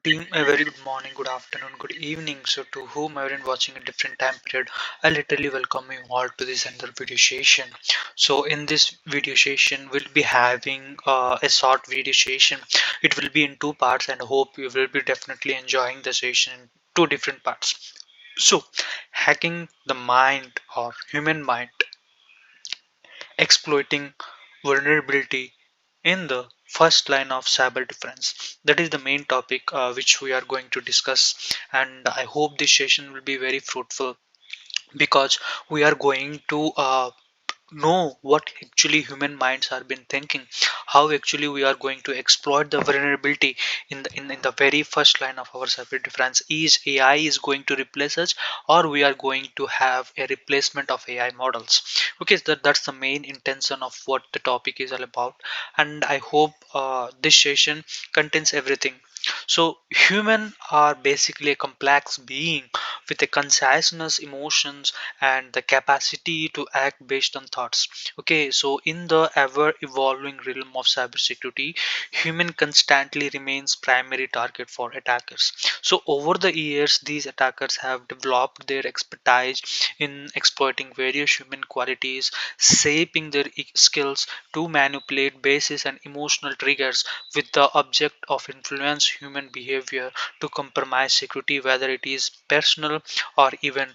Team, a very good morning, good afternoon, good evening. So, to whomever is watching a different time period, I literally welcome you all to this another video session. So, in this video session, we'll be having a short video session. It will be in two parts, and I hope you will be definitely enjoying the session in two different parts. So, hacking the mind or human mind, exploiting vulnerability in the first line of cyber defense. That is the main topic which we are going to discuss, and I hope this session will be very fruitful because we are going to know what actually human minds have been thinking, how actually we are going to exploit the vulnerability in the very first line of our cyber defense. Is AI is going to replace us, or we are going to have a replacement of AI models? Okay, so that's the main intention of what the topic is all about, and I hope this session contains everything. So human are basically a complex being with a consciousness, emotions, and the capacity to act based on thoughts. Okay, so in the ever evolving realm of cybersecurity, human constantly remains primary target for attackers. So over the years, these attackers have developed their expertise in exploiting various human qualities, shaping their skills to manipulate basis and emotional triggers with the object of influence human behavior to compromise security, whether it is personal or even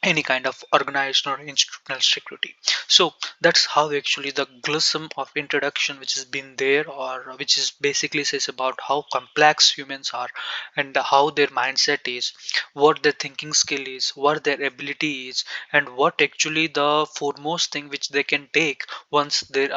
any kind of organizational or institutional security. So that's how actually the glism of introduction which has been there, or which is basically says about how complex humans are and how their mindset is, what their thinking skill is, what their ability is, and what actually the foremost thing which they can take once they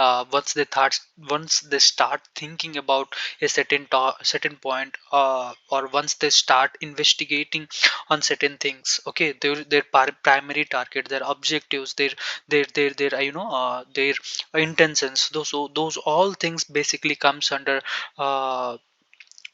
start thinking about a certain point, or once they start investigating on certain things. Okay, their primary target, their objectives, their their intentions, those all things basically comes under uh,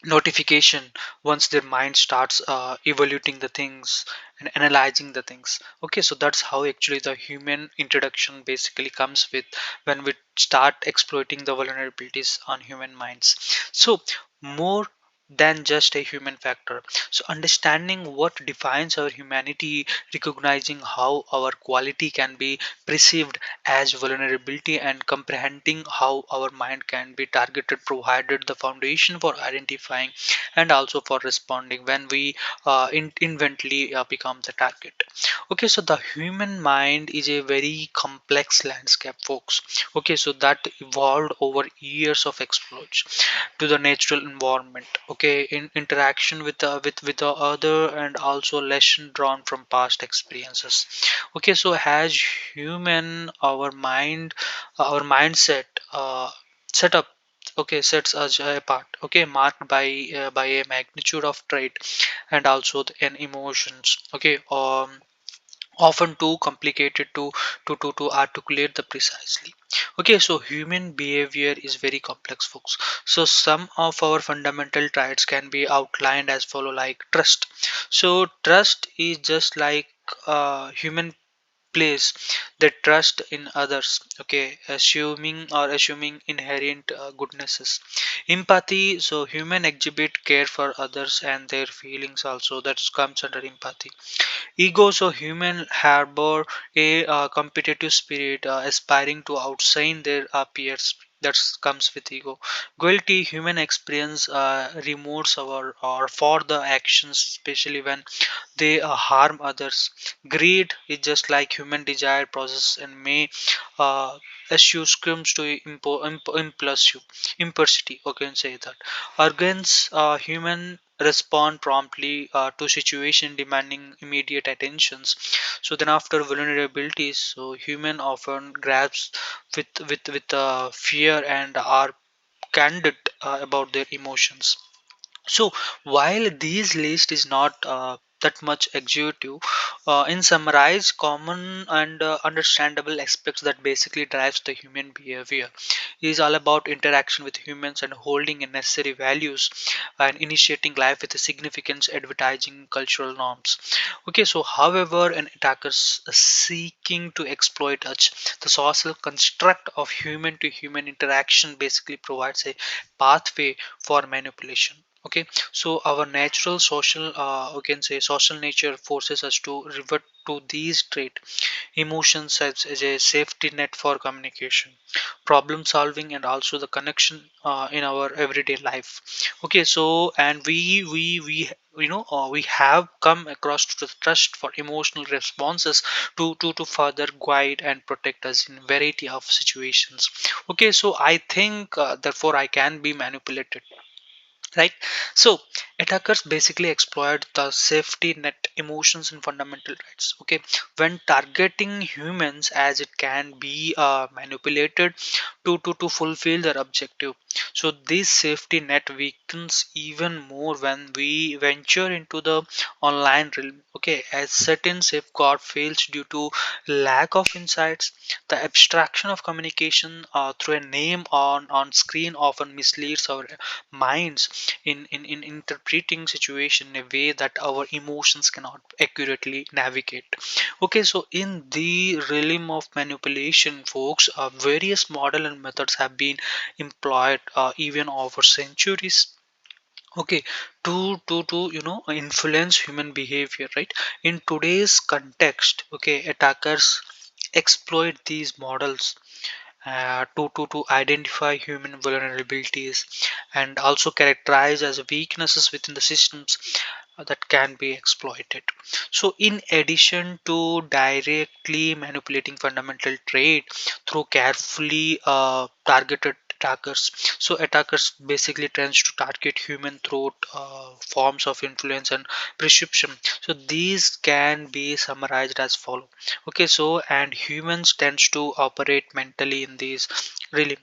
notification once their mind starts evaluating the things and analyzing the things. Okay, so that's how actually the human introduction basically comes with when we start exploiting the vulnerabilities on human minds. So more than just a human factor, so understanding what defines our humanity, recognizing how our quality can be perceived as vulnerability, and comprehending how our mind can be targeted provided the foundation for identifying and also for responding when we invently become the target. Okay, so the human mind is a very complex landscape, folks. Okay, so that evolved over years of exposure to the natural environment. Okay, in interaction with the other, and also lesson drawn from past experiences. Okay, so as human, our mindset setup, okay, sets us apart. Okay, marked by a magnitude of trait and also an emotions. Okay, often too complicated to articulate the precisely. Okay, so human behavior is very complex, folks. So some of our fundamental traits can be outlined as follow, like trust. So trust is just like human place they trust in others. Okay, assuming inherent goodnesses. Empathy, so human exhibit care for others and their feelings also, that comes under empathy. Ego, so human harbor a competitive spirit, aspiring to outshine their peers. That comes with ego. Guilty, human experience remorse or for the actions, especially when they harm others. Greed is just like human desire process and may issue comes to impulsivity. Okay, and say that. Organs, human respond promptly to situation demanding immediate attentions. So then after vulnerabilities, so human often grabs with fear and are candid about their emotions. So while this list is not that much executive, in summarize common and understandable aspects that basically drives the human behavior is all about interaction with humans and holding in necessary values and initiating life with a significance, advertising cultural norms. Okay, so however, an attackers seeking to exploit us, the social construct of human to human interaction basically provides a pathway for manipulation. Okay, so our natural social, we can say social nature forces us to revert to these traits. Emotions as a safety net for communication, problem solving, and also the connection in our everyday life. Okay, so and we we have come across to the trust for emotional responses to further guide and protect us in variety of situations. Okay, so I think therefore I can be manipulated, right? So attackers basically exploit the safety net emotions and fundamental rights. Okay, when targeting humans as it can be manipulated to fulfill their objective. So this safety net weakens even more when we venture into the online realm. Okay, as certain safeguard fails due to lack of insights, the abstraction of communication through a name on screen often misleads our minds in interpreting situation in a way that our emotions cannot accurately navigate. Okay, so in the realm of manipulation, folks, various model and methods have been employed even over centuries. Okay, to influence human behavior, right? In today's context, okay, attackers exploit these models to identify human vulnerabilities and also characterize as weaknesses within the systems that can be exploited. So in addition to directly manipulating fundamental trade through carefully targeted attackers, so attackers basically tends to target human through forms of influence and perception. So these can be summarized as follow. Okay, so and humans tends to operate mentally in these really,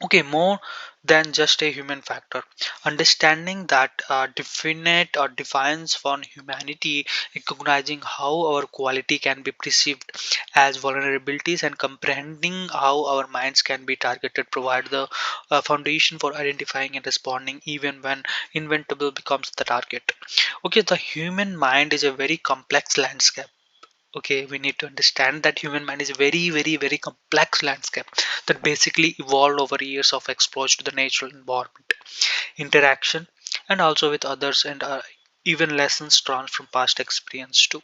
okay, more than just a human factor. Understanding that definite or defines for humanity, recognizing how our quality can be perceived as vulnerabilities and comprehending how our minds can be targeted provide the foundation for identifying and responding even when inventable becomes the target. Okay, the human mind is a very complex landscape. Okay, we need to understand that human mind is a very complex landscape that basically evolved over years of exposure to the natural environment, interaction, and also with others, and even lessons drawn from past experience too.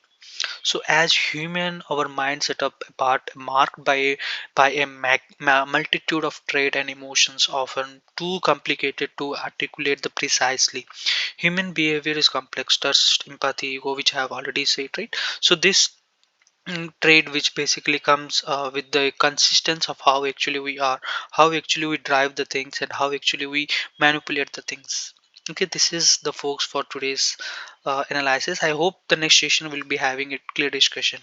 So as human, our mind set up apart marked by a multitude of trait and emotions often too complicated to articulate the precisely. Human behavior is complex, trust, empathy, ego, which I have already said, right? So this trade which basically comes with the consistence of how actually we are, how actually we drive the things, and how actually we manipulate the things. Okay, this is the folks for today's analysis. I hope the next session will be having a clear discussion.